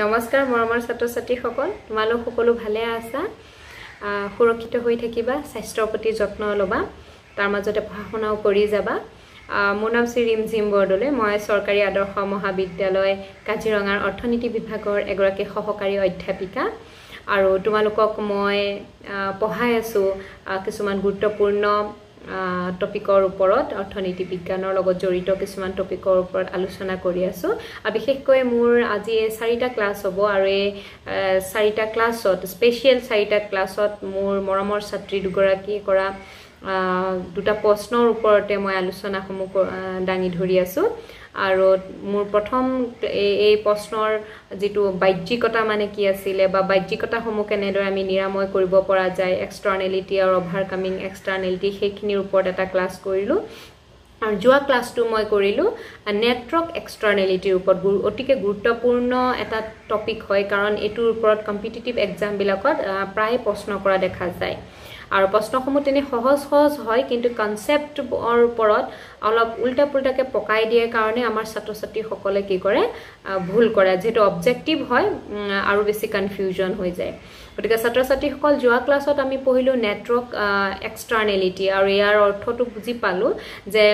নমস্কাৰ মৰমৰ ছাত্ৰ ছাত্ৰীসকল তোমালোক সকলো ভালে আছা সুৰক্ষিত হৈ থাকিবা স্বাস্থ্যৰ প্ৰতি যত্ন লবা তাৰ মাজতে পঢ়া-শুনাও কৰি যাবা মোৰ নাম শ্ৰী ৰিমঝিম বৰদলৈ মই চৰকাৰী আদৰ্শ মহাবিদ্যালয় কাজিৰঙাৰ অৰ্থনীতি বিভাগৰ এগৰাকী সহকাৰী অধ্যাপিকা আৰু তোমালোকক মই পঢ়াই আছো কিছুমান গুৰুত্বপূৰ্ণ টপিকৰ ওপৰত অৰ্থনীতি বিজ্ঞানৰ লগত জড়িত কিছুমান টপিকৰ ওপৰত আলোচনা কৰি আছো বিশেষকৈ মোৰ আজি 4টা ক্লাছ হ'ব আৰু এই 4টা ক্লাছত স্পেশাল 4টা ক্লাছত মোৰ মৰমৰ ছাত্ৰী দুগৰাকী কৰা দুটা প্ৰশ্নৰ ওপৰতে মই আলোচনা সমূহ দাঙি ধৰি আছো আৰু মোৰ প্ৰথম এই প্ৰশ্নৰ যেটো বাহ্যিকতা মানে কি আছিল বা বাহ্যিকতা সমূহ কেনেদৰে আমি নিৰাময় কৰিব পৰা যায় এক্সটাৰ্নেলিটি আৰু ওভাৰকামিং এক্সটাৰ্নেলিটি সেইখিনিৰ ওপৰত এটা ক্লাছ কৰিলো আৰু যোৱা ক্লাছটো মই কৰিলো নেটৱৰ্ক এক্সটাৰ্নেলিটিৰ ওপৰত অতিকে গুৰুত্বপূৰ্ণ এটা টপিক হয় কাৰণ এটোৰ ওপৰত কম্পিটিটিভ এক্সাম বিলাকত প্ৰায় প্ৰশ্ন কৰা দেখা যায় আৰু প্ৰশ্নসমূহ তেনে সহজ হয় কিন্তু কনসেপ্টৰ ওপৰত অলপ উল্টা পুল্টাকে পকাই দিয়ে কাৰণে আমাৰ ছাত্ৰ ছাত্ৰী সকলে কি কৰে ভুল কৰে যেটো অবজেক্টিভ হয় আৰু বেছি কনফিউজন হৈ যায় গতিকে ছাত্ৰ ছাত্ৰী সকল যোৱা ক্লাছত আমি পঢ়িলো নেটৱৰ্ক এক্সটাৰ্নেলিটি আৰু ইয়াৰ অৰ্থটো বুজি পালো যে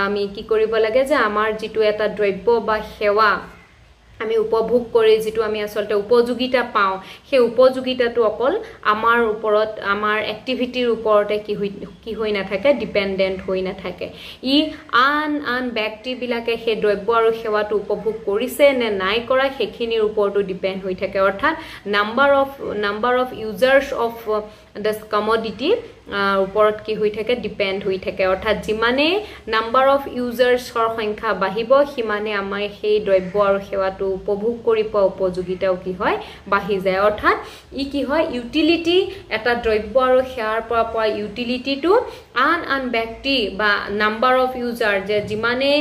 আমি কি কৰিব লাগে যে আমাৰ যেটো এটা দ্ৰব্য বা সেৱা আমি উপভোগ কৰি যেটো আমি আসলতে উপযোগিতা পাও সেই উপযোগিতাটো অকল আমাৰ ওপৰত আমাৰ এক্টিভিটিৰ ওপৰতে কি হৈ না থাকে ডিপেন্ডেন্ট হৈ না থাকে ই আন ব্যক্তি বিলাকে সেই দ্ৰব্য আৰু সেৱাটো উপভোগ কৰিছে নে নাই কৰা সেইখিনিৰ ওপৰতো ডিপেন্ড হৈ থাকে অৰ্থাৎ number of users of this commodity ওপৰত কি হৈ থাকে ডিপেন্ড হৈ থাকে অৰ্থাৎ যিমানে নাম্বাৰ অফ ইউজাৰ্সৰ সংখ্যা বাঢ়িব সিমানে আমাৰ সেই দ্ৰব্য আৰু সেৱাটো উপভোগ কৰি পোৱা উপযোগিতাও কি হয় বাঢ়ি যায় অৰ্থাৎ ই কি হয় ইউটিলিটি এটা দ্ৰব্য আৰু সেৱাৰ পৰা পোৱা ইউটিলিটিটো আন ব্যক্তি বা নাম্বাৰ অফ ইউজাৰ যে যিমানে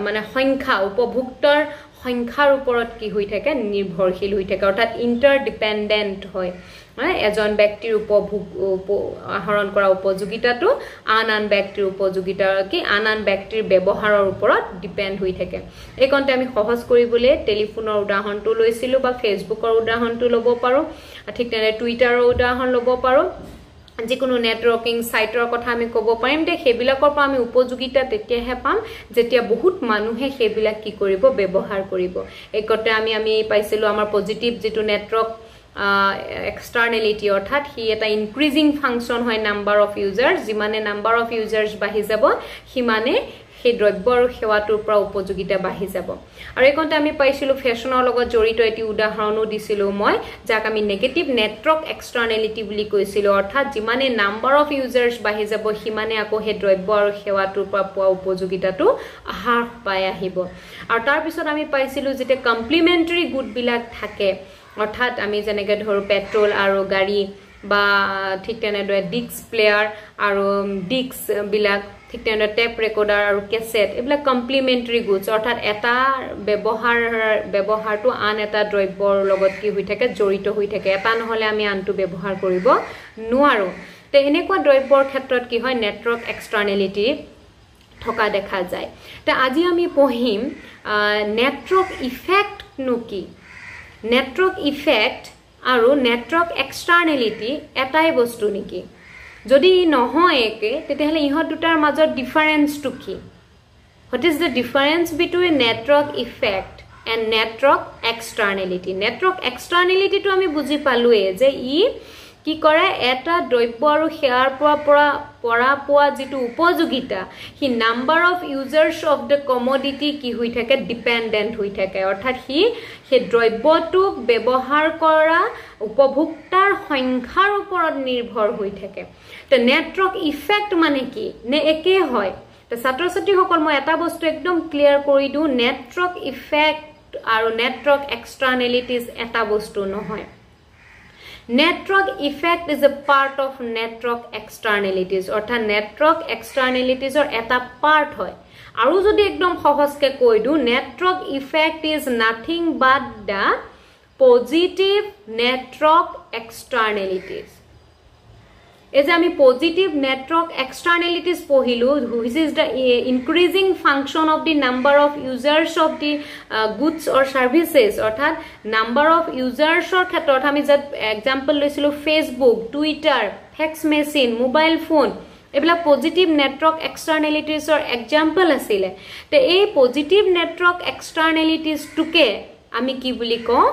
মানে সংখ্যা উপভোক্তাৰ সংখ্যাৰ ওপৰত কি হৈ থাকে নিৰ্ভৰশীল হৈ থাকে অৰ্থাৎ ইন্টাৰডিপেন্ডেন্ট হয় এজন ব্যক্তিৰ উপভোগ আহৰণ কৰা উপযোগিতাটো আন ব্যক্তিৰ উপযোগিতা কি আন ব্যক্তিৰ ব্যৱহাৰৰ ওপৰত ডিপেন্ড হৈ থাকে এই কন্তে আমি সহজ কৰিবলৈ টেলিফোনৰ উদাহৰণটো লৈছিলো বা ফেসবুকৰ উদাহৰণটো ল'ব পাৰো ঠিক তেনে টুইটাৰৰ উদাহৰণ ল'ব পাৰো যিকোনো নেটৱৰ্কিং সাইটৰ কথা আমি ক'ব পাৰিম যে হেবিলাকৰ পৰা আমি উপযোগিতা তেতিয়াহে পাম যেতিয়া বহুত মানুহে হেবিলাক কি কৰিব ব্যৱহাৰ কৰিব একতে আমি পাইছিলো আমাৰ পজিটিভ যেটো নেটৱৰ্ক externality অৰ্থাৎ হি এটা ইনক্ৰিজিং ফাংচন হয় নাম্বাৰ অফ ইউজাৰ্স যিমানে নাম্বাৰ অফ ইউজাৰ্স বাঢ়ি যাব সিমানে সেই দ্ৰব্য আৰু সেৱাটোৰ পৰা উপযোগিতা বাঢ়ি যাব আৰু এইকন্তে আমি পাইছিলো ফেশ্বনৰ লগত জড়িত এটি উদাহৰণো দিছিলো মই যাক আমি নেগেটিভ নেটৱৰ্ক এক্সটাৰ্নেলিটি বুলি কৈছিলো অৰ্থাৎ যিমানে নাম্বাৰ অফ ইউজাৰ্স বাঢ়ি যাব সিমানে আকৌ সেই দ্ৰব্য আৰু সেৱাটোৰ পৰা পোৱা উপযোগিতাটো হ্ৰাস পাই আহিব আৰু তাৰ পিছত আমি পাইছিলো যেতে কমপ্লিমেন্টাৰী গুড বিলাক থাকে অৰ্থাৎ আমি যেনেকৈ ধৰো পেট্ৰল আৰু গাড়ী বা ঠিক তেনেদৰে ডিস্ক প্লেয়াৰ আৰু ডিস্ক বিলাক ঠিক তেনেদৰে টেপ ৰেকৰ্ডাৰ আৰু কেছেট এইবিলাক কমপ্লিমেন্টাৰী গুডছ অৰ্থাৎ এটা ব্যৱহাৰটো আন এটা দ্ৰব্যৰ লগত কি হৈ থাকে জড়িত হৈ থাকে এটা নহলে আমি আনটো ব্যৱহাৰ কৰিব নোৱাৰো তে এনেকুৱা দ্ৰব্যৰ ক্ষেত্ৰত কি হয় নেটৱৰ্ক এক্সটাৰ্নেলিটি থকা দেখা যায় তে আজি আমি পঢ়িম নেটৱৰ্ক ইফেক্ট নুকি নেটৱৰ্ক ইফেক্ট আৰু নেটৱৰ্ক এক্সটাৰ্নেলিটি এটাই বস্তু নেকি যদি নহয় একে তেতিয়াহলে ইহত দুটাৰ মাজত ডিফাৰেন্সটো কি what is the difference between network effect and network externality network externality to আমি বুজি পালোয়ে যে ই কি কৰে এটা দ্ৰব্য আৰু সেৱাৰ পৰা পোৱা যেটো উপযোগিতা হি number of users of the commodity কি হৈ থাকে ডিপেন্ডেন্ট হৈ থাকে অৰ্থাৎ হি সেই দ্ৰব্যটো ব্যৱহাৰ কৰা উপভোক্তাৰ সংখ্যাৰ ওপৰত নিৰ্ভৰ হৈ থাকে তে নেটৱৰ্ক ইফেক্ট মানে কি নে একে হয় তে ছাত্ৰ ছাত্ৰী সকল মই এটা বস্তু একদম ক্লিয়াৰ কৰি দিও নেটৱৰ্ক ইফেক্ট আৰু নেটৱৰ্ক এক্সটাৰ্নেলিটিজ এটা বস্তু নহয় Network effect is a part of network externalities অৰ্থাৎ network externalities or এটা part হয় আৰু যদি একদম সহজকে কৈ দিও network effect is nothing but the positive network externalities এই যে আমি পজিটিভ নেটৱৰ্ক এক্সটাৰ্নেলিটিজ পঢ়িলো which is the increasing function of the number of users of the goods or services অৰ্থাৎ number of users ৰ ক্ষেত্ৰত আমি যে এক্সাম্পল লৈছিলো Facebook Twitter fax machine mobile phone এবিলা পজিটিভ নেটৱৰ্ক এক্সটাৰ্নেলিটিজৰ এক্সাম্পল আছিল তে এই পজিটিভ নেটৱৰ্ক এক্সটাৰ্নেলিটিজ টুকে আমি কি বুলি কওঁ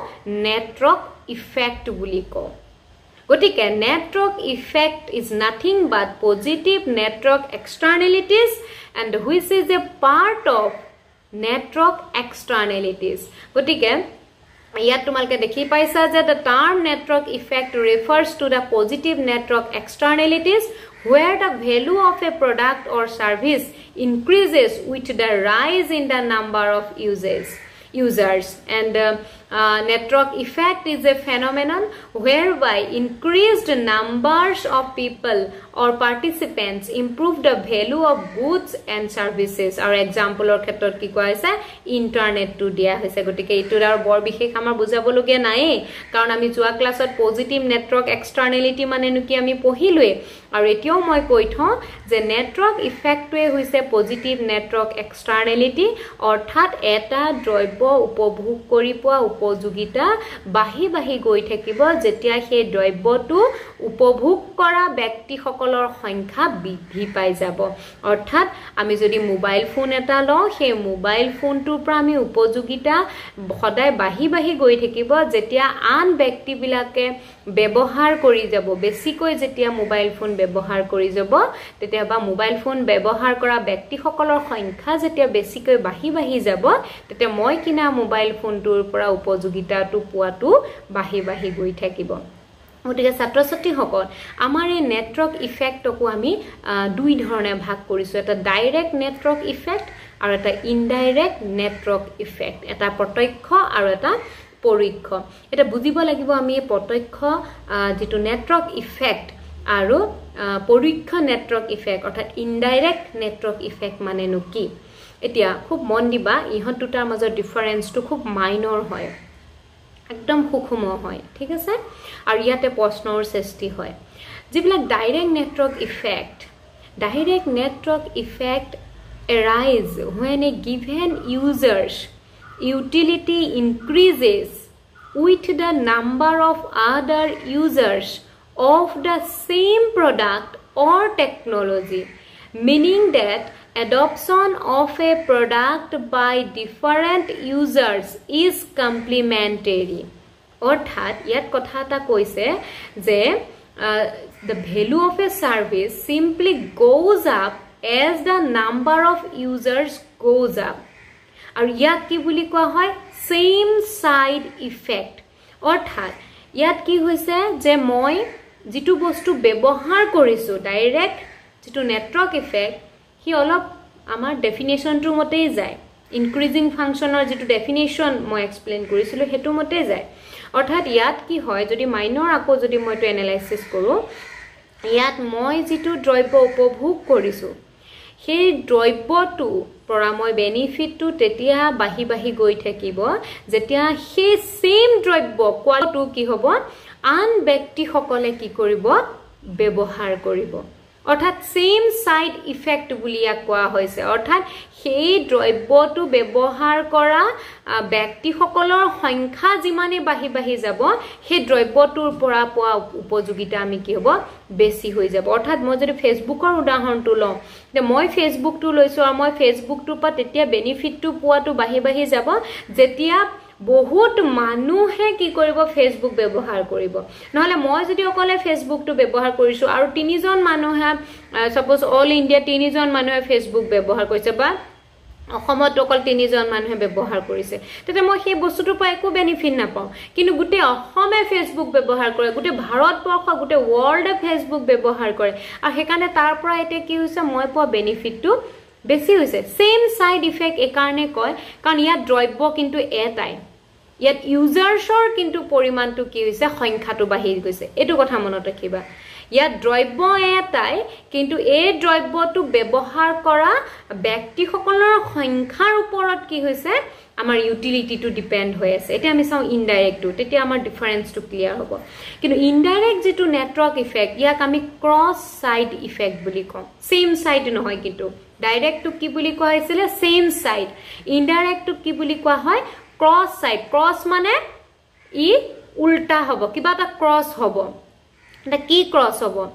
নেটৱৰ্ক ইফেক্ট বুলি কওঁ গতিকে network effect is nothing but positive network externalities and which is a part of network externalities গতিকে ইয়াত তোমালকে দেখি পাইছা যে the term network effect refers to the positive network externalities where the value of a product or service increases with the rise in the number of users and network effect is a phenomenon whereby increased numbers of people or participants improve the value of goods and services. Our example or khetor ki koa hoise internet to dia hoise gotike itur ar bor bishek amar bujabologe nai karon ami joa class ot positive network externality mane nu ki ami pohilue ar etio moi koi thon je network effect to hoise positive network externality orthat eta droibbo upobhog kori poa উপযোগিতা বাহি বাহি গৈ থাকিব যেতিয়া সেই দ্ৰব্যটো উপভোগ কৰা ব্যক্তিসকলৰ সংখ্যা বৃদ্ধি পাই যাব অৰ্থাৎ আমি যদি মোবাইল ফোন এটা লওঁ সেই মোবাইল ফোনটোৰ পৰা আমি উপযোগিতা সদায় বাহি বাহি গৈ থাকিব যেতিয়া আন ব্যক্তিবিলাকে ব্যৱহাৰ কৰি যাব বেছিকৈ যেতিয়া মোবাইল ফোন ব্যৱহাৰ কৰি যাব তেতিয়া বা মোবাইল ফোন ব্যৱহাৰ কৰা ব্যক্তিসকলৰ সংখ্যা যেতিয়া বেছিকৈ বাহি বাহি যাব তেতিয়া মই কিনা মোবাইল ফোনটোৰ পৰা উপযোগিতাটো পোৱাটো বাহি বাহি গৈ থাকিব গতিকে ছাত্ৰ ছাত্ৰীসকল আমাৰ এই নেটৱৰ্ক ইফেক্টকো আমি দুই ধৰণে ভাগ কৰিছো এটা ডাইৰেক্ট নেটৱৰ্ক ইফেক্ট আৰু এটা ইনডাইৰেক্ট নেটৱৰ্ক ইফেক্ট এটা প্ৰত্যক্ষ আৰু এটা পৰোক্ষ এটা বুজিব লাগিব আমি এই প্ৰত্যক্ষ যেটো নেটৱৰ্ক ইফেক্ট আৰু পৰোক্ষ নেটৱৰ্ক ইফেক্ট অৰ্থাৎ ইনডাইৰেক্ট নেটৱৰ্ক ইফেক্ট মানে নো কি এতিয়া খুব মন দিবা ইহত দুটাৰ মাজৰ ডিফাৰেন্সটো খুব মাইনৰ হয় একদম সুখম হয় ঠিক আছে আৰু ইয়াতে প্ৰশ্নৰ সৃষ্টি হয় যিবিলাক direct network effect arise when a given user's utility increases with the number of other users of the same product or technology meaning that adoption of a product by different users is complementary অর্থাৎ ইয়াত কথা এটা কৈছে যে the value of a service simply goes up as the number of users goes up আৰু ইয়াক কি বুলি কোৱা হয় same side effect অৰ্থাৎ ইয়াত কি হৈছে যে মই যেটো বস্তু ব্যৱহাৰ কৰিছো ডাইৰেক্ট যেটো নেটৱৰ্ক ইফেক্ট হি অলপ আমাৰ ডেফিনেশনটো মতেই যায় ইনক্ৰিজিং ফাংশনৰ যেটো ডেফিনেশন মই এক্সপ্লেইন কৰিছিলো হেতু মতে যায় অৰ্থাৎ ইয়াত কি হয় যদি মাইনৰ আকো যদি মই তো এনালাইসিস কৰো ইয়াত মই যেটো দ্ৰব্য উপভোগ কৰিছো সেই দ্ৰব্যটো পৰা মই বেনিফিটটো তেতিয়া বাহি বাহি গৈ থাকিব যেতিয়া সেই সেম দ্ৰব্য কোৱাটো কি হ'ব আন ব্যক্তি সকলে কি কৰিব ব্যৱহাৰ কৰিব অৰ্থাৎ সেম সাইড ইফেক্ট বুলিয়া কোৱা হৈছে অৰ্থাৎ সেই দ্ৰব্যটো ব্যৱহাৰ কৰা ব্যক্তিসকলৰ সংখ্যা যিমানে বাহি বাহি যাব সেই দ্ৰব্যটোৰ পৰা পোৱা উপযোগিতা আমি কি হ'ব বেছি হৈ যাব অৰ্থাৎ মই যদি ফেসবুকৰ উদাহৰণটো লওঁ যে মই ফেসবুকটো লৈছো আৰু মই ফেসবুকটোৰ পৰা তেতিয়া বেনিফিটটো পোৱাটো বাহি বাহি যাব যেতিয়া বহুত মানুহে কি কৰিব ফেসবুক ব্যৱহাৰ কৰিব নহলে মই যদি অকলে ফেসবুকটো ব্যৱহাৰ কৰিছো আৰু তিনিজন মানুহে সাপোজ অল ইন্ডিয়া তিনিজন মানুহে ফেসবুক ব্যৱহাৰ কৰিছে বা অসমত অকল তিনিজন মানুহে ব্যৱহাৰ কৰিছে তেতিয়া মই সেই বস্তুটোৰ পৰা একো বেনিফিট নাপাওঁ কিন্তু গুটে অসমে ফেসবুক ব্যৱহাৰ কৰে গুটে ভাৰতবৰ্ষ গুটে ওয়াৰ্ল্ডে ফেসবুক ব্যৱহাৰ কৰে আৰু হেকানে তাৰ পৰা এতে কি হৈছে মই পোৱা বেনিফিটটো বেছি হৈছে সেম সাইড ইফেক্ট একাৰণে কয় কাৰণ ইয়া দ্ৰব্য কিন্তু এটাই ইয়াত ইউজাৰ্ছৰ কিন্তু পৰিমাণটো কি হৈছে সংখ্যাটো বাঢ়ি গৈছে এইটো কথা মনত ৰাখিবা ইয়াত দ্ৰব্য এটাই কিন্তু এই দ্ৰব্যটো ব্যৱহাৰ কৰা ব্যক্তিসকলৰ সংখ্যাৰ ওপৰত কি হৈছে আমাৰ ইউটিলিটিটো ডিপেন্ড হৈ আছে এটা আমি চাও ইনডাইৰেক্টটো তেতিয়া আমাৰ ডিফাৰেন্সটো ক্লিয়াৰ হ'ব কিন্তু ইনডাইৰেক্ট যেটো নেটৱৰ্ক ইফেক্ট ইয়াক আমি ক্ৰছ সাইড ইফেক্ট বুলি কম সেম সাইড নহয় কিন্তু ডাইৰেক্টটো কি বুলি কোৱা হৈছিল সেম সাইড ইনডাইৰেক্টটো কি বুলি কোৱা হয় ক্ৰছ সাইড ক্ৰছ মানে ই উল্টা হ'ব কিবা এটা ক্ৰছ হ'ব The key crossover.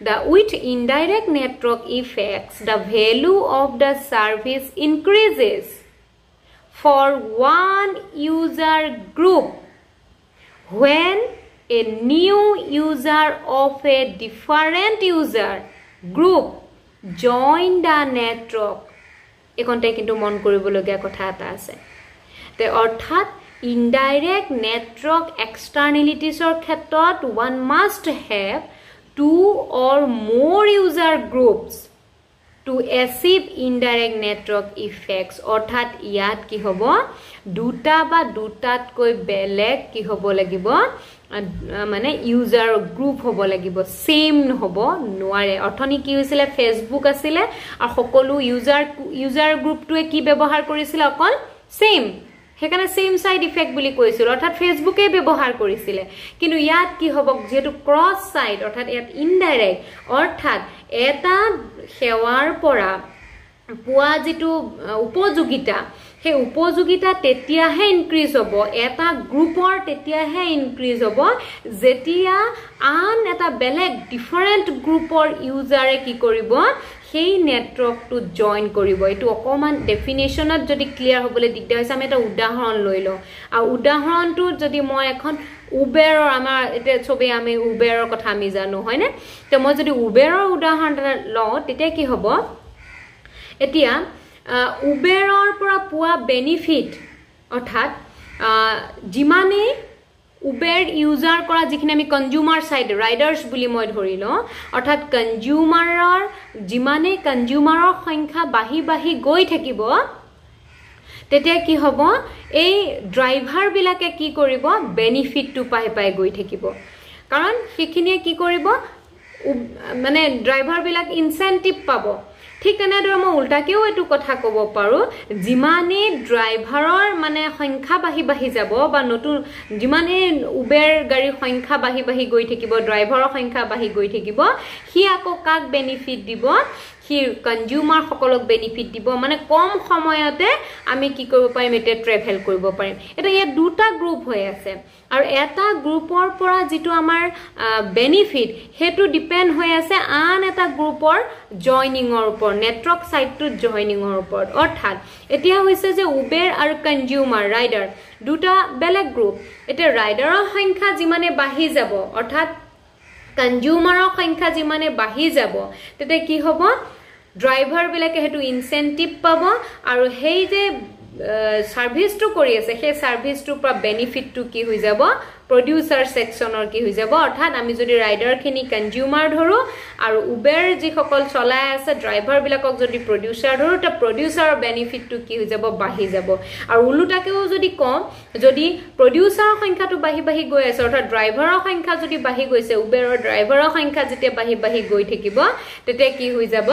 With indirect network effects, the value of the service increases for one user group when a new user of a different user group join the network. এখনতে কিন্তু মন কৰিবলগীয়া কথা এটা আছে তে অৰ্থাৎ indirect network externalities or khetot one must have two or more user groups to achieve indirect network effects orthat iyat ki hobo duta ba dutat koi belek ki hobo lagibo মানে ইউজাৰ গ্ৰুপ হ'ব লাগিব same হ'ব নোৱাৰে অথনি কি হৈছিল Facebook আছিল আৰু সকলো ইউজাৰ গ্ৰুপটোৱে কি ব্যৱহাৰ কৰিছিল অকল সেম হেকানে সেম সাইড ইফেক্ট বুলি কৈছিল অৰ্থাৎ ফেসবুকে ব্যৱহাৰ কৰিছিল কিন্তু ইয়াত কি হ'ব যেটো ক্ৰছ সাইড অৰ্থাৎ ইয়াত ইনডাইৰেক্ট অৰ্থাৎ এটা সেৱাৰ পৰা পোৱা যেটো উপযোগিতা হে উপযোগিতা তেতিয়াহে ইনক্ৰিজ হ'ব এটা গ্ৰুপৰ তেতিয়াহে ইনক্ৰিজ হ'ব যেতিয়া আন এটা বেলেগ ডিফাৰেন্ট গ্ৰুপৰ ইউজাৰে কি কৰিব সেই নেটৱৰ্কটো জয়েন কৰিব এটো অকমান ডেফিনেশনত যদি ক্লিয়াৰ হ'বলে দিগদাৰ হৈছে আমি এটা উদাহৰণ লৈ লও আৰু উদাহৰণটো যদি মই এখন উবেৰৰ আমাৰ এটা ছবি আমি উবেৰৰ কথা আমি জানো হয়নে তে মই যদি উবেৰৰ উদাহৰণ লও তেতিয়া কি হ'ব এতিয়া উবেৰৰ পৰা পোৱা বেনিফিট অৰ্থাৎ জিমানে উবেৰ ইউজাৰ কৰা যিখিনি আমি কনজিউমাৰ সাইড ৰাইডাৰ্স বুলি মই ধৰিলো অৰ্থাৎ কনজিউমাৰৰ জিমানে কনজিউমাৰৰ সংখ্যা বাঢ়ি গৈ থাকিব তেতিয়া কি হ'ব এই ড্ৰাইভাৰ বিলাকে কি কৰিব বেনিফিটটো পাই গৈ থাকিব কাৰণ সেইখিনিয়ে কি কৰিব মানে ড্ৰাইভাৰ বিলাক ইনসেন্টিভ পাব ঠিক তেনেদৰে মই উল্টাকেও এটো কথা ক'ব পাৰো জিমানে ড্ৰাইভাৰৰ মানে সংখ্যা বাঢ়ি যাব বা নতুন জিমানে উবেৰ গাড়ীৰ সংখ্যা বাঢ়ি গৈ থাকিব ড্ৰাইভাৰৰ সংখ্যা বাঢ়ি গৈ থাকিব হি আকৌ কাক বেনিফিট দিব হি কনজিউমাৰ সকলক বেনিফিট দিব মানে কম সময়তে আমি কি কৰিব পাৰিম এতে ট্ৰেভেল কৰিব পাৰিম এটা ইয়াত দুটা গ্ৰুপ হৈ আছে আৰু এটা গ্ৰুপৰ পৰা যেটো আমাৰ বেনিফিট হেতু ডিপেন্ড হৈ আছে আন এটা গ্ৰুপৰ জয়নিংৰ ওপৰত নেটৱৰ্ক সাইটটো জয়নিংৰ ওপৰত অৰ্থাৎ এতিয়া হৈছে যে উবেৰ আৰু কনজিউমাৰ ৰাইডাৰ দুটা বেলেগ গ্ৰুপ এটা ৰাইডাৰৰ সংখ্যা যিমানে বাঢ়ি যাব অৰ্থাৎ কনজিউমাৰৰ সংখ্যা যিমানে বাঢ়ি যাব তেতে কি হ'ব ড্ৰাইভাৰ বিলাকে হেতু ইনসেন্টিভ পাব আৰু হেই যে সাৰ্ভিসটো কৰি আছে সেই সাৰ্ভিসটোৰ পৰা বেনিফিটটো কি হৈ যাব প্ৰডিউসাৰ সেকশনৰ কি হৈ যাব অৰ্থাৎ আমি যদি ৰাইডাৰ খিনি কনজিউমাৰ ধৰো আৰু উবেৰ যি সকল চলাই আছে ড্ৰাইভাৰ বিলাকক যদি প্ৰডিউসাৰ ধৰো তা প্ৰডিউসাৰৰ বেনিফিটটো কি হৈ যাব বাঢ়ি যাব আৰু উলুটাকেও যদি কম যদি প্ৰডিউসাৰৰ সংখ্যাটো বাঢ়ি গৈ আছে অৰ্থাৎ ড্ৰাইভাৰৰ সংখ্যা যদি বাঢ়ি গৈছে উবেৰৰ ড্ৰাইভাৰৰ সংখ্যা যেতিয়া বাঢ়ি গৈ থাকিব তেতিয়া কি হৈ যাব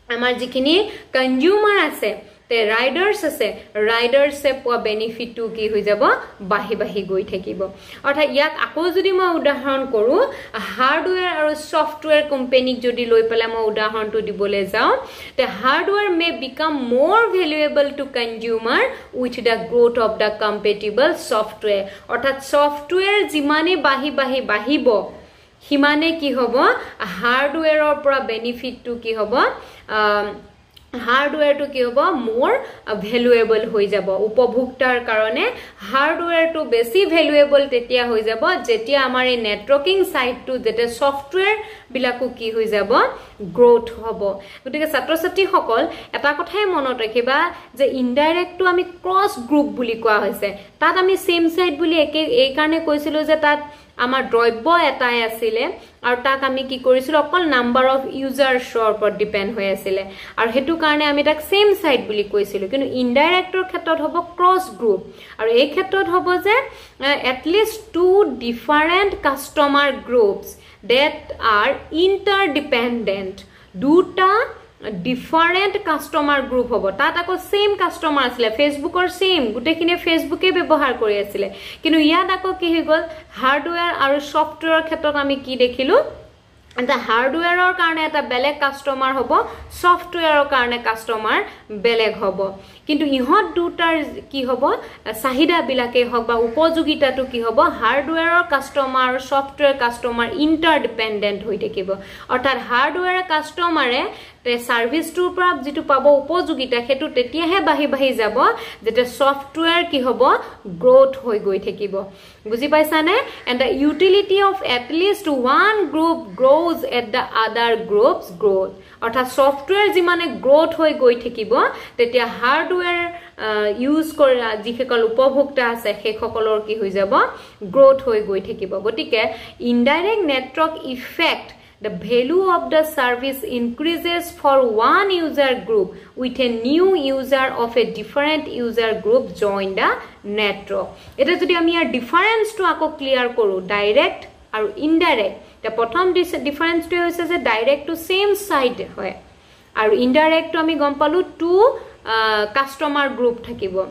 আমাৰ যিখিনি কনজিউমাৰ আছে তে ৰাইডাৰ্স আছে ৰাইডাৰ্সে পোৱা বেনিফিটটো কি হৈ যাব বাঢ়ি গৈ থাকিব অৰ্থাৎ ইয়াক আকৌ যদি মই উদাহৰণ কৰো হাৰ্ডৱেৰ আৰু সফটৱেৰ কোম্পানীক যদি লৈ পেলাই মই উদাহৰণটো দিবলৈ যাও তে hardware may become more valuable to consumer with the growth of the compatible software অৰ্থাৎ সফটৱেৰ যিমানে বাঢ়িব হিমানে কি হ'ব হাৰ্ডৱেৰৰ পৰা বেনিফিটটো কি হ'ব হাৰ্ডওয়্যাৰ টু কি হবো মোৰ ভ্যালুएबल হৈ যাব উপভোক্তাৰ কাৰণে হাৰ্ডওয়্যাৰ টু বেছি ভ্যালুएबल তেতিয়া হৈ যাব যেতিয়া আমাৰ এই নেটৱৰ্কিং সাইটটো যেতে সফটওয়্যাৰ বিলাকো কি হৈ যাব গ্ৰোথ হ'ব গতিকে ছাত্ৰ ছাত্ৰী সকল এটা কথাই মনত ৰাখিবা যে ইনডাইৰেক্টটো আমি ক্ৰছ গ্ৰুপ বুলি কোৱা হৈছে তাত আমি সেম সাইট বুলি এই কাৰণে কৈছিলো যে তাত আমাৰ দ্ৰব্য এটাই আছিলে আৰু তাক আমি কি কৰিছিল অকল নাম্বাৰ অফ ইউজাৰ্ছৰ ওপৰত ডিপেন্ড হৈ আছিলে আৰু হেতু কাৰণে আমি তাক সেম সাইট বুলি কৈছিল কিন্তু ইনডাইৰেক্টৰ ক্ষেত্ৰত হ'ব ক্ৰস গ্ৰুপ আৰু এই ক্ষেত্ৰত হ'ব যে at least two different customer groups that are interdependent দুটা different customer group hobo tat ako same customer asile facebook or same gutekhine facebook e byabohar kori asile kintu yat ako ki higol hardware aru software khetrot ami ki dekhilu eta hardware or karone eta beleg customer hobo software or karone customer beleg hobo কিন্তু ইহত দুটাৰ কি হ'ব চাহিদা বিলাকে হক বা উপযোগিতাটো কি হ'ব হাৰ্ডওয়্যাৰৰ কাস্টমাৰ আৰু সফটওয়্যাৰ কাস্টমাৰ ইন্টাৰডিপেন্ডেন্ট হৈ থাকিব অৰ্থাৎ হাৰ্ডওয়্যাৰৰ কাস্টমাৰে তে সাৰ্ভিসটোৰ পৰা যেটো পাব উপযোগিতা হেতু তেতিয়াহে বাহি যাব যেতে সফটওয়্যাৰ কি হ'ব গ্ৰোথ হৈ গৈ থাকিব বুজি পাইছানে and the utility of at least one group grows at the other groups growth অৰ্থাৎ সফটওয়্যাৰ যিমানে গ্ৰোথ হৈ গৈ থাকিব তেতিয়া হাৰ্ডওয়্যাৰ ইউজ কৰা যিসকল উপভোক্তা আছে সেইসকলৰ কি হৈ যাব গ্ৰোথ হৈ গৈ থাকিব গতিকে indirect network effect the value of the service increases for one user group with a new user of a different user group join the network eta jodi ami ar difference to ako clear koru direct aru indirect the prothom difference to hoise je direct to same side hoy aru indirect to ami gom palu two customer group thakibo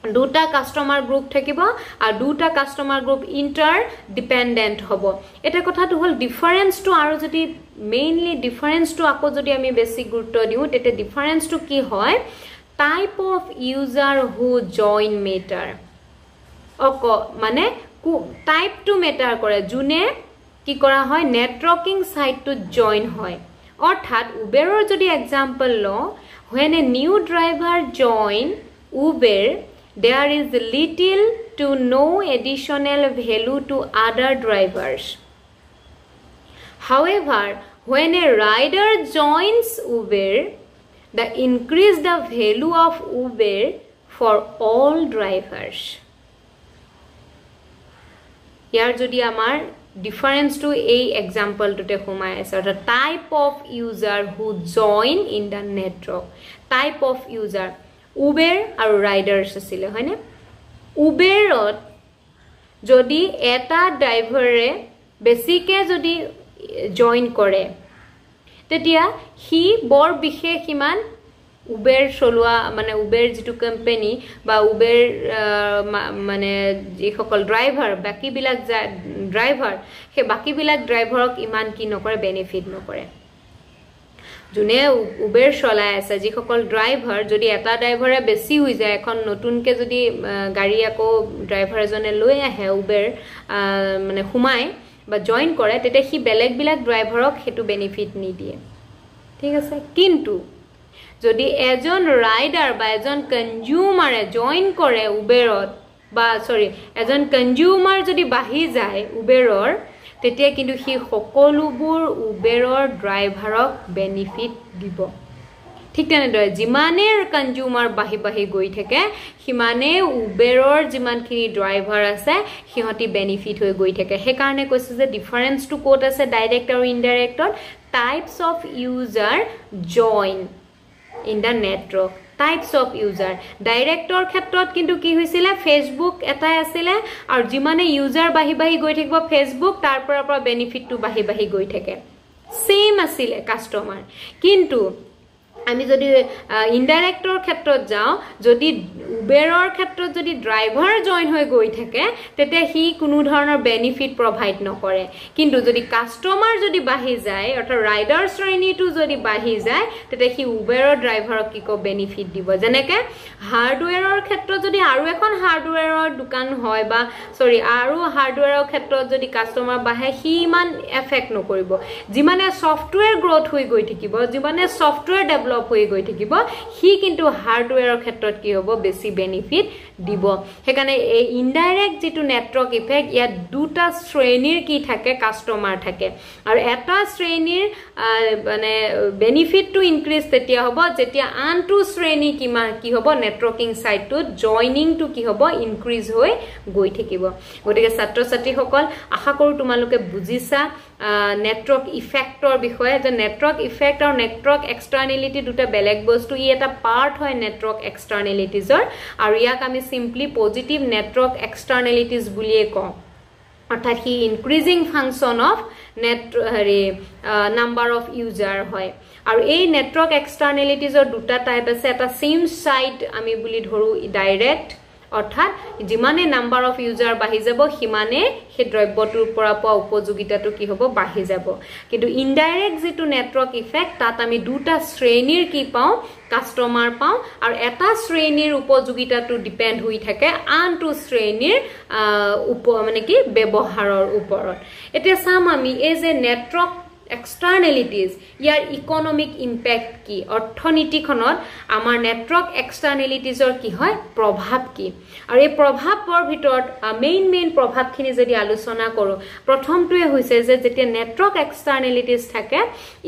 দুটা customer group থাকিব আৰু দুটা customer group ইন্টাৰডিপেন্ডেন্ট হ'ব এটা কথাটো হল ডিফাৰেন্সটো আৰু যদি mainly ডিফাৰেন্সটো আকো যদি আমি বেছি গুৰুত্ব দিও তেতে ডিফাৰেন্সটো কি হয় type of user who join মেটাৰ অক মানে টাইপ টু মেটাৰ কৰে জুনে কি কৰা হয় নেটৱৰ্কিং সাইটটো জয়েন হয় অৰ্থাৎ উবেৰৰ যদি এক্সাম্পল ল when a new driver join Uber there is little to no additional value to other drivers. However, when a rider joins Uber, the increase the value of Uber for all drivers. Here jodi amar difference to a example to te humai ase the type of user who join in the network type of user Uber আৰু riders asile হয়নে Uberত যদি এটা ড্ৰাইভাৰে বেছিকে যদি join কৰে তেতিয়া হি বৰ বিশেষ ইমান Uber চলোৱা মানে Uber যেটো কোম্পানী বা Uber মানে যিসকল ড্ৰাইভাৰ বাকি বিলাক ড্ৰাইভাৰ হে বাকি বিলাক ড্ৰাইভাৰক ইমান কি নকৰে বেনিফিট নকৰে জুনে উবেৰ চলাই আছে যিসকল ড্ৰাইভাৰ যদি এটা ড্ৰাইভাৰে বেছি হৈ যায় এখন নতুনকে যদি গাড়ী আকো ড্ৰাইভাৰ এজনে লৈ আহে উবেৰ মানে হুমাই বা জয়েন কৰে তেতে হি বেলেগ বিলাক ড্ৰাইভাৰক হেতু বেনিফিট নি দিয়ে ঠিক আছে কিন্তু যদি এজন ৰাইডাৰ বা এজন কনজিউমাৰে জয়েন কৰে উবেৰত বা সৰি এজন কনজিউমাৰ যদি বাহি যায় উবেৰৰ তেতিয়া কিন্তু হি সকলোবোৰ উবেৰৰ ড্ৰাইভাৰক বেনিফিট দিব ঠিক তেনেদৰে যিমানে কনজিউমাৰ বাহি গৈ থাকে হিমানে উবেৰৰ যিমানখিনি ড্ৰাইভাৰ আছে হিহতি বেনিফিট হৈ গৈ থাকে হে কাৰণে কৈছে যে ডিফাৰেন্স টু কোড আছে ডাইৰেক্ট আৰু ইনডাইৰেক্টত types of user join in the network types of user director ক্ষেত্ৰত কিন্তু কি হৈছিল ফেসবুক এটা আছিল আৰু যিমানে ইউজাৰ বাহি গৈ থাকিব ফেসবুক তাৰ পৰা বেনিফিট টু বাহি গৈ থাকে সেম আছিল কাস্টমাৰ কিন্তু আমি যদি ইনডাইৰেক্টৰ ক্ষেত্ৰত যাও যদি উবেৰৰ ক্ষেত্ৰত যদি ড্ৰাইভাৰ জয়েন হৈ গৈ থাকে তেতে হি কোনো ধৰণৰ বেনিফিট প্ৰভাইড নকৰে কিন্তু যদি কাস্টমাৰ যদি বাহি যায় অৰ্থাৎ ৰাইডাৰ শ্ৰেণীটো যদি বাহি যায় তেতে হি উবেৰৰ ড্ৰাইভাৰক কি কো বেনিফিট দিব যেনেকে হাৰ্ডওয়্যাৰৰ ক্ষেত্ৰত যদি আৰু এখন হাৰ্ডওয়্যাৰৰ দোকান হয় বা সৰি আৰু হাৰ্ডওয়্যাৰৰ ক্ষেত্ৰত যদি কাস্টমাৰ বাহে হি ইমান এফেক্ট নকৰিব যিমানে সফটওয়্যাৰ গ্ৰোথ হৈ গৈ থাকিব যিমানে সফটওয়্যাৰ ডেভেলপ ডেভেলপ হৈ গৈ থাকিব হি কিন্তু হাৰ্ডৱেৰৰ ক্ষেত্ৰত কি হ'ব বেছি বেনিফিট দিব হেকানে এই ইনডাইৰেক্ট যেটো নেটৱৰ্ক ইফেক্ট ইয়াত দুটা শ্ৰেণীৰ কি থাকে কাস্টমাৰ থাকে আৰু এটা শ্ৰেণীৰ মানে বেনিফিটটো ইনক্ৰিজ তেতিয়া হ'ব যেতিয়া আনটো শ্ৰেণী কি হ'ব নেটৱৰ্কিং সাইটটোত জয়নিংটো কি হ'ব ইনক্ৰিজ হৈ গৈ থাকিব গতিকে ছাত্ৰ ছাত্ৰীসকল আশা কৰো তোমালোকে বুজিছা নেটৱৰ্ক ইফেক্টৰ বিষয়ে যে নেটৱৰ্ক ইফেক্ট আৰু নেটৱৰ্ক এক্সটাৰ্নেলিটি দুটা বেলেগ বস্তু ই এটা পাৰ্ট হয় নেটৱৰ্ক এক্সটাৰ্নেলিটিজৰ আৰু ইয়াক আমি সিম্পলি পজিটিভ নেটৱৰ্ক এক্সটাৰ্নেলিটিজ বুলিয়ে কওঁ অৰ্থাৎ হি increasing function of net number of user হয় আৰু এই নেটৱৰ্ক এক্সটাৰ্নেলিটিজৰ দুটা টাইপ আছে এটা সেম সাইট আমি বুলি ধৰো ডাইৰেক্ট অৰ্থাৎ যিমানে নাম্বাৰ অফ ইউজাৰ বাঢ়ি যাব সিমানে হে দ্ৰব্যটোৰ পৰা পোৱা উপযোগিতাটো কি হ'ব বাঢ়ি যাব কিন্তু ইনডাইৰেক্ট যেটো নেটৱৰ্ক ইফেক্ট তাত আমি দুটা শ্ৰেণীৰ কি পাওঁ কাস্টমাৰ পাওঁ আৰু এটা শ্ৰেণীৰ উপযোগিতাটো ডিপেন্ড হৈ থাকে আনটো শ্ৰেণীৰ মানে কি ব্যৱহাৰৰ ওপৰত এতিয়া চাম আমি এই যে নেটৱৰ্ক externalities ইয়াৰ ইকোনমিক ইম্প্যাক্ট কি অৰ্থনীতিখনত আমাৰ নেটৱৰ্ক এক্সটাৰ্নেলিটিজৰ কি হয় প্ৰভাৱ কি আৰু এই প্ৰভাৱৰ ভিতৰত মেইন প্ৰভাৱখিনি যদি আলোচনা কৰো প্ৰথমটোৱে হৈছে যে যেতিয়া নেটৱৰ্ক এক্সটাৰ্নেলিটিজ থাকে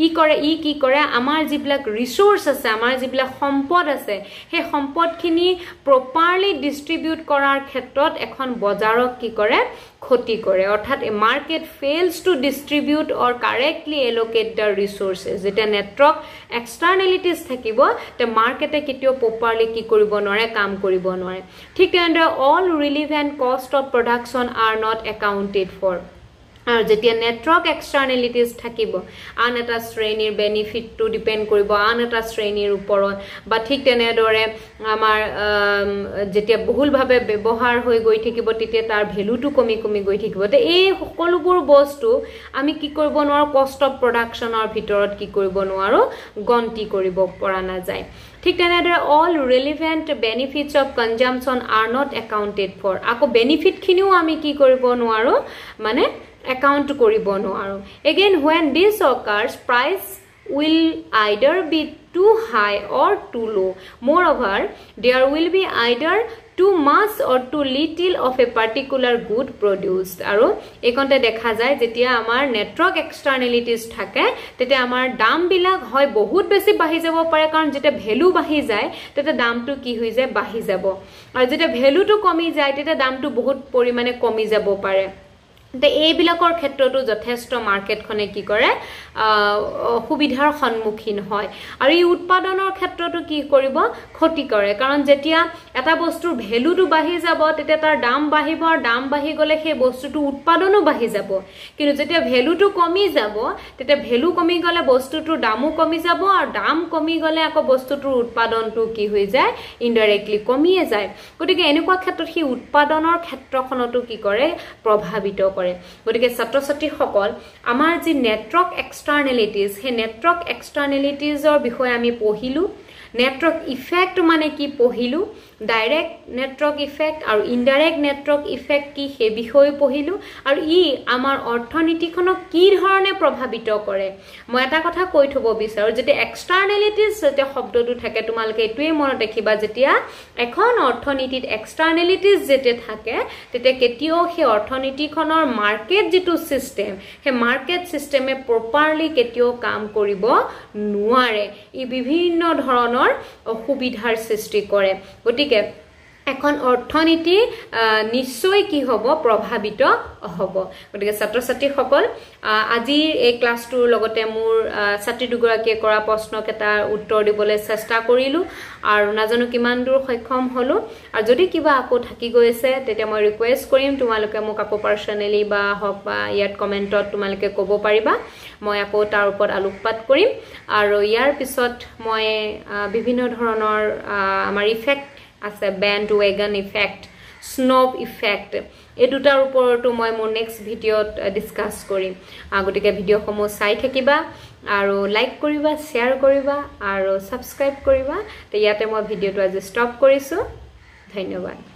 ই কি কৰে আমাৰ যিবিলাক ৰিসোৰ্স আছে আমাৰ যিবিলাক সম্পদ আছে সেই সম্পদখিনি প্ৰপাৰলি ডিস্ট্ৰিবিউট কৰাৰ ক্ষেত্ৰত এখন বজাৰক কি কৰে ক্ষতি কৰে অৰ্থাৎ a market fails to distribute or correctly allocate the resources যেটা নেটৱৰ্ক এক্সটাৰ্নেলিটিজ থাকিব তে মাৰ্কেটে কিটিও প্ৰপাৰলি কি কৰিব নোৱাৰে কাম কৰিব নোৱাৰে ঠিক তেনেদৰে all relevant cost of production are not accounted for আৰু যেতিয়া নেটৱৰ্ক এক্সটাৰ্নেলিটিজ থাকিব আন এটা শ্ৰেণীৰ বেনিফিটটো ডিপেন্ড কৰিব আন এটা শ্ৰেণীৰ ওপৰত বা ঠিক তেনেদৰে আমাৰ যেতিয়া বহুলভাৱে ব্যৱহাৰ হৈ গৈ থাকিব তেতিয়া তাৰ ভ্যালুটো কমি গৈ থাকিব তে এই সকলোবোৰ বস্তু আমি কি কৰিব নোৱাৰো কষ্ট অফ প্ৰডাকচনৰ ভিতৰত কি কৰিব নোৱাৰো গন্তি কৰিব পৰা নাযায় ঠিক তেনেদৰে all relevant benefits of consumption are not accounted for আকৌ বেনিফিট খিনিও আমি কি কৰিব নোৱাৰো মানে account কৰিব নোৱাৰো again when this occurs price will either be too high or too low moreover there will be either too much or too little of a particular good produced আৰু একতে দেখা যায় যেতিয়া আমাৰ নেটৱৰ্ক এক্সটাৰ্নেলিটিজ থাকে তেতিয়া আমাৰ দাম বিলাক হয় বহুত বেছি বাঢ়ি যাব পাৰে কাৰণ যেতিয়া ভ্যালু বাঢ়ি যায় তেতিয়া দামটো কি হৈ যায় বাঢ়ি যাব আৰু যেতিয়া ভ্যালুটো কমি যায় তেতিয়া দামটো বহুত পৰিমাণে কমি যাব পাৰে তে এই বিলাকৰ ক্ষেত্ৰটো যথেষ্ট মাৰ্কেটখনে কি কৰে সুবিধাৰ সন্মুখীন হয় আৰু এই উৎপাদনৰ ক্ষেত্ৰটো কি কৰিব ক্ষতি কৰে কাৰণ যেতিয়া এটা বস্তুৰ ভ্যালুটো বাঢ়ি যাব তেতিয়া তাৰ দাম বাঢ়িব আৰু দাম বাঢ়ি গলে সেই বস্তুটো উৎপাদনো বাঢ়ি যাব কিন্তু যেতিয়া ভ্যালুটো কমি যাব তেতিয়া ভ্যালু কমি গলে বস্তুটোৰ দামো কমি যাব আৰু দাম কমি গলে আকৌ বস্তুটোৰ উৎপাদনটো কি হৈ যায় ইনডাইৰেক্টলি কমিয়ে যায় গতিকে এনেকুৱা ক্ষেত্ৰত সেই উৎপাদনৰ ক্ষেত্ৰখনটো কি কৰে প্ৰভাৱিত গতিকে ছাত্ৰ ছাত্ৰীসকল আমাৰ যি নেটৱৰ্ক এক্সটাৰ্নেলিটিজ হে নেটৱৰ্ক এক্সটাৰ্নেলিটিজৰ বিষয়ে আমি পঢ়িলো নেটৱৰ্ক ইফেক্ট মানে কি পঢ়িলো ডাইৰেক্ট নেটৱৰ্ক ইফেক্ট আৰু ইনডাইৰেক্ট নেটৱৰ্ক ইফেক্ট কি হে বিষয়ে পঢ়িলো আৰু ই আমাৰ অৰ্থনীতিখনক কি ধৰণে প্ৰভাৱিত কৰে মই এটা কথা কৈ থব বিচাৰো যেতিয়া এক্সটাৰ্নেলিটিজ যেতিয়া শব্দটো থাকে তোমালোকে এটোই মনত ৰাখিবা যেতিয়া এখন অৰ্থনীতিত এক্সটাৰ্নেলিটিজ যেতিয়া থাকে তেতিয়া কেতিয়াও সেই অৰ্থনীতিখনৰ মাৰ্কেট যেটো সিস্টেম হে মাৰ্কেট সিস্টেমে প্ৰপাৰলি কেতিয়াও কাম কৰিব নোৱাৰে ই বিভিন্ন ধৰণৰ অসুবিধাৰ সৃষ্টি কৰে গতিকে এখন অৰ্থনীতি নিশ্চয় কি হ'ব প্ৰভাৱিত হ'ব গতিকে ছাত্ৰ ছাত্ৰীসকল আজি এই ক্লাছটোৰ লগতে মোৰ ছাত্ৰী দুগৰাকীয়ে কৰা প্ৰশ্নকেইটাৰ উত্তৰ দিবলৈ চেষ্টা কৰিলো আৰু নাজানো কিমান দূৰ সক্ষম হলো আৰু যদি কিবা আকৌ থাকি গৈছে তেতিয়া মই ৰিকুৱেষ্ট কৰিম তোমালোকে মোক আকৌ পাৰ্সোনালি বা হক বা ইয়াত কমেন্টত তোমালোকে ক'ব পাৰিবা মই আকৌ তাৰ ওপৰত আলোকপাত কৰিম আৰু ইয়াৰ পিছত মই বিভিন্ন ধৰণৰ আমাৰ ইফেক্ট আছে bandwagon effect snob effect এই দুটাৰ ওপৰতো মই মোৰ নেক্সট ভিডিঅত ডিসকাস কৰিম আগতে ভিডিঅসমূহ চাই থাকিবা আৰু লাইক কৰিবা শেয়াৰ কৰিবা আৰু সাবস্ক্ৰাইব কৰিবা তে ইয়াতে মই ভিডিঅটো আজি ষ্টপ কৰিছো ধন্যবাদ